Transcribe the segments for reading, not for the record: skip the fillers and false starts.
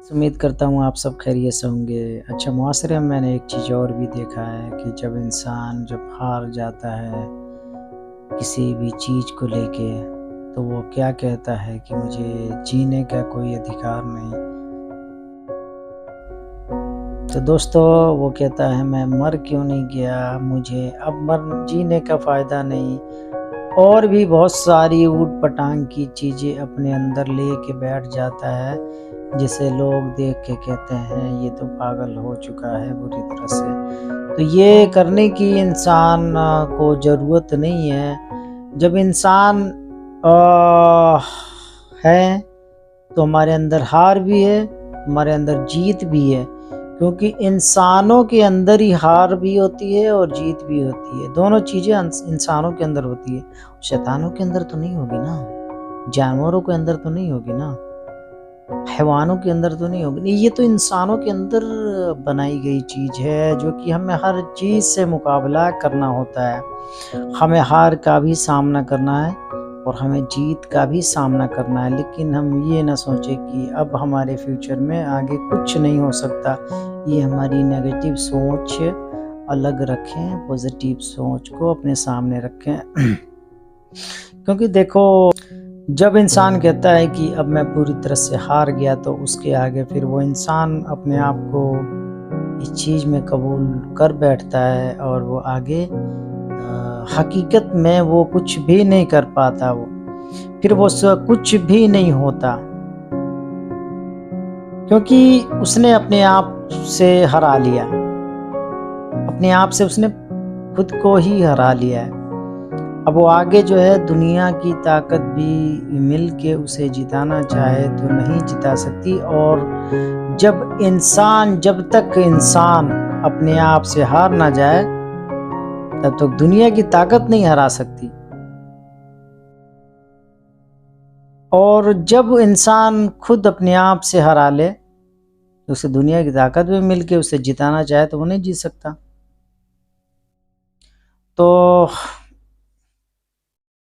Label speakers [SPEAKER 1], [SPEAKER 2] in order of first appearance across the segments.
[SPEAKER 1] उम्मीद करता हूँ आप सब खैरियत से होंगे। अच्छा, मुआशरे में मैंने एक चीज़ और भी देखा है कि जब इंसान हार जाता है किसी भी चीज़ को लेके, तो वो क्या कहता है कि मुझे जीने का कोई अधिकार नहीं। तो दोस्तों, वो कहता है मैं मर क्यों नहीं गया, मुझे अब मर जीने का फ़ायदा नहीं। और भी बहुत सारी ऊट-पटांग की चीज़ें अपने अंदर लेके बैठ जाता है, जिसे लोग देख के कहते हैं ये तो पागल हो चुका है बुरी तरह से। तो ये करने की इंसान को ज़रूरत नहीं है। जब इंसान है तो हमारे अंदर हार भी है, हमारे अंदर जीत भी है, क्योंकि इंसानों के अंदर ही हार भी होती है और जीत भी होती है। दोनों चीज़ें इंसानों के अंदर होती है। शैतानों के अंदर तो नहीं होगी ना, जानवरों के अंदर तो नहीं होगी ना, हैवानों के अंदर तो नहीं होगी। नहीं, ये तो इंसानों के अंदर बनाई गई चीज़ है, जो कि हमें हर चीज़ से मुकाबला करना होता है। हमें हार का भी सामना करना है और हमें जीत का भी सामना करना है, लेकिन हम ये ना सोचें कि अब हमारे फ्यूचर में आगे कुछ नहीं हो सकता। ये हमारी नेगेटिव सोच अलग रखें, पॉजिटिव सोच को अपने सामने रखें। क्योंकि देखो, जब इंसान कहता है कि अब मैं पूरी तरह से हार गया, तो उसके आगे फिर वो इंसान अपने आप को इस चीज़ में कबूल कर बैठता है और वो आगे हकीकत में वो कुछ भी नहीं कर पाता। वो फिर वो कुछ भी नहीं होता, क्योंकि उसने अपने आप से हरा लिया। अपने आप से उसने खुद को ही हरा लिया है। अब वो आगे जो है, दुनिया की ताकत भी मिल के उसे जिताना चाहे तो नहीं जिता सकती। और जब तक इंसान अपने आप से हार ना जाए, तब तक दुनिया की ताकत नहीं हरा सकती। और जब इंसान खुद अपने आप से हरा ले, तो उसे दुनिया की ताकत भी मिल के उसे जिताना चाहे तो वो नहीं जीत सकता। तो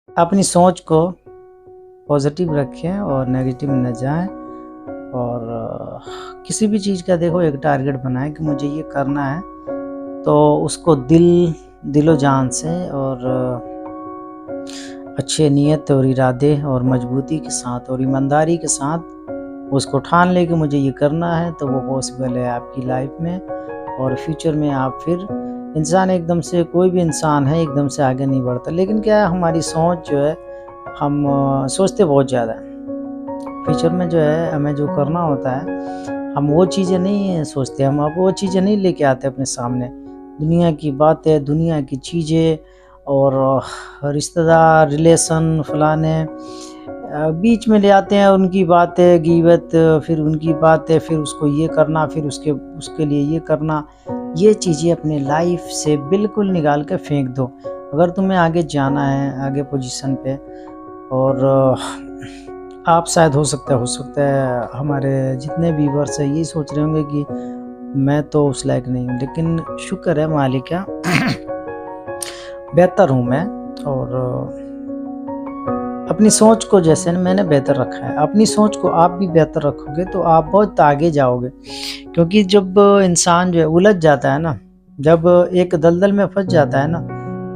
[SPEAKER 1] अपनी सोच को पॉजिटिव रखें और नेगेटिव में न जाएं। और किसी भी चीज़ का देखो एक टारगेट बनाएं कि मुझे ये करना है, तो उसको दिलो जान से और अच्छे नियत और इरादे और मजबूती के साथ और ईमानदारी के साथ उसको ठान ले कि मुझे ये करना है, तो वो पॉसिबल है आपकी लाइफ में। और फ्यूचर में आप फिर इंसान एकदम से, कोई भी इंसान है एकदम से आगे नहीं बढ़ता। लेकिन क्या है, हमारी सोच जो है, हम सोचते बहुत ज़्यादा है। फ्यूचर में जो है हमें जो करना होता है, हम वो चीज़ें नहीं सोचते, हम अब वो चीज़ें नहीं लेके आते अपने सामने। दुनिया की बातें, दुनिया की चीज़ें और रिश्तेदार, रिलेशन, फलाने बीच में ले आते हैं, उनकी बातें, गीबत, फिर उनकी बातें, फिर उसको ये करना, फिर उसके लिए ये करना। ये चीज़ें अपने लाइफ से बिल्कुल निकाल के फेंक दो। अगर तुम्हें आगे जाना है, आगे पोजीशन पे, और आप शायद हो सकता है हमारे जितने व्यूअर्स हैं यही सोच रहे होंगे कि मैं तो उस लायक नहीं हूँ, लेकिन शुक्र है मालिक का, बेहतर हूँ मैं। और अपनी सोच को जैसे मैंने बेहतर रखा है, अपनी सोच को आप भी बेहतर रखोगे तो आप बहुत आगे जाओगे। क्योंकि जब इंसान जो है उलझ जाता है ना, जब एक दलदल में फंस जाता है ना,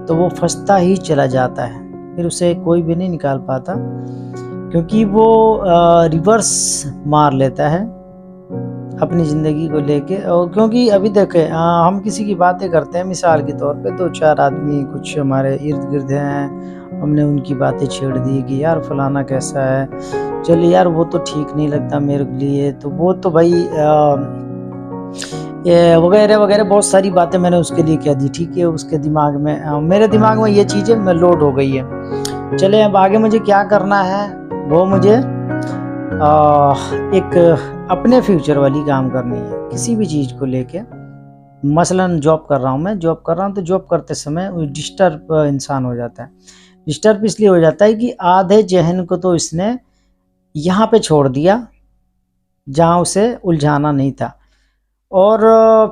[SPEAKER 1] तो वो फंसता ही चला जाता है, फिर उसे कोई भी नहीं निकाल पाता, क्योंकि वो रिवर्स मार लेता है अपनी ज़िंदगी को लेके। और क्योंकि अभी देखें, हम किसी की बातें करते हैं, मिसाल के तौर पे 2-4 आदमी कुछ हमारे इर्द गिर्द हैं, हमने उनकी बातें छेड़ दी कि यार फलाना कैसा है, चलिए यार वो तो ठीक नहीं लगता मेरे लिए, तो वो तो भाई ये वगैरह वगैरह बहुत सारी बातें मैंने उसके लिए कह दी। ठीक है, उसके दिमाग में, मेरे दिमाग में ये चीज़ें लोड हो गई है। चले, अब आगे मुझे क्या करना है, वो मुझे एक अपने फ्यूचर वाली काम करनी है, किसी भी चीज़ को लेके। मसलन जॉब कर रहा हूँ, मैं जॉब कर रहा हूँ, तो जॉब करते समय डिस्टर्ब इंसान हो जाता है। डिस्टर्ब इसलिए हो जाता है कि आधे जहन को तो इसने यहाँ पे छोड़ दिया जहाँ उसे उलझाना नहीं था। और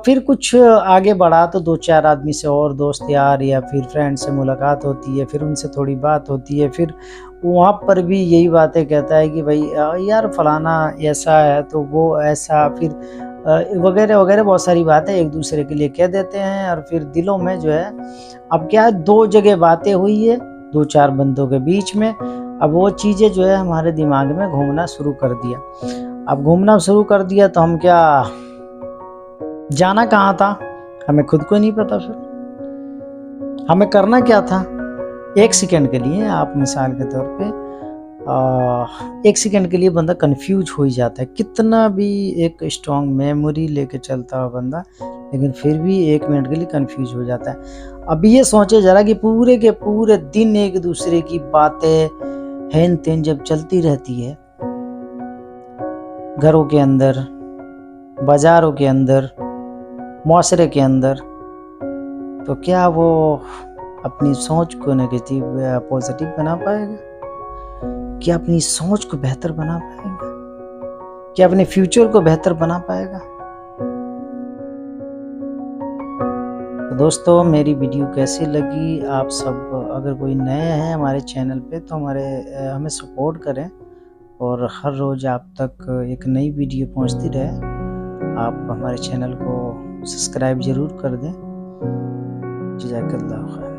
[SPEAKER 1] फिर कुछ आगे बढ़ा तो 2-4 आदमी से और दोस्त यार या फिर फ्रेंड से मुलाकात होती है, फिर उनसे थोड़ी बात होती है, फिर वहाँ पर भी यही बातें कहता है कि भाई यार फलाना ऐसा है तो वो ऐसा, फिर वगैरह वगैरह बहुत सारी बातें एक दूसरे के लिए कह देते हैं। और फिर दिलों में जो है, अब क्या है, 2 जगह बातें हुई है 2-4 बंदों के बीच में, अब वो चीज़ें जो है हमारे दिमाग में घूमना शुरू कर दिया। अब घूमना शुरू कर दिया तो हम क्या, जाना कहाँ था हमें खुद को नहीं पता। फिर हमें करना क्या था, 1 सेकंड के लिए, आप मिसाल के तौर पे 1 सेकंड के लिए बंदा कंफ्यूज हो ही जाता है, कितना भी एक स्ट्रॉन्ग मेमोरी लेके चलता हुआ बंदा, लेकिन फिर भी 1 मिनट के लिए कंफ्यूज हो जाता है। अब ये सोचे जरा कि पूरे के पूरे दिन एक दूसरे की बातें हेन तेन जब चलती रहती है, घरों के अंदर, बाजारों के अंदर, मुआशरे के अंदर, तो क्या वो अपनी सोच को नेगेटिव या पॉजिटिव बना पाएगा? क्या अपनी सोच को बेहतर बना पाएगा? क्या अपने फ्यूचर को बेहतर बना पाएगा? तो दोस्तों, मेरी वीडियो कैसी लगी? आप सब अगर कोई नए हैं हमारे चैनल पे तो हमें सपोर्ट करें, और हर रोज़ आप तक एक नई वीडियो पहुंचती रहे। आप हमारे चैनल को सब्सक्राइब ज़रूर कर दें। जज़ाकल्लाह खैर।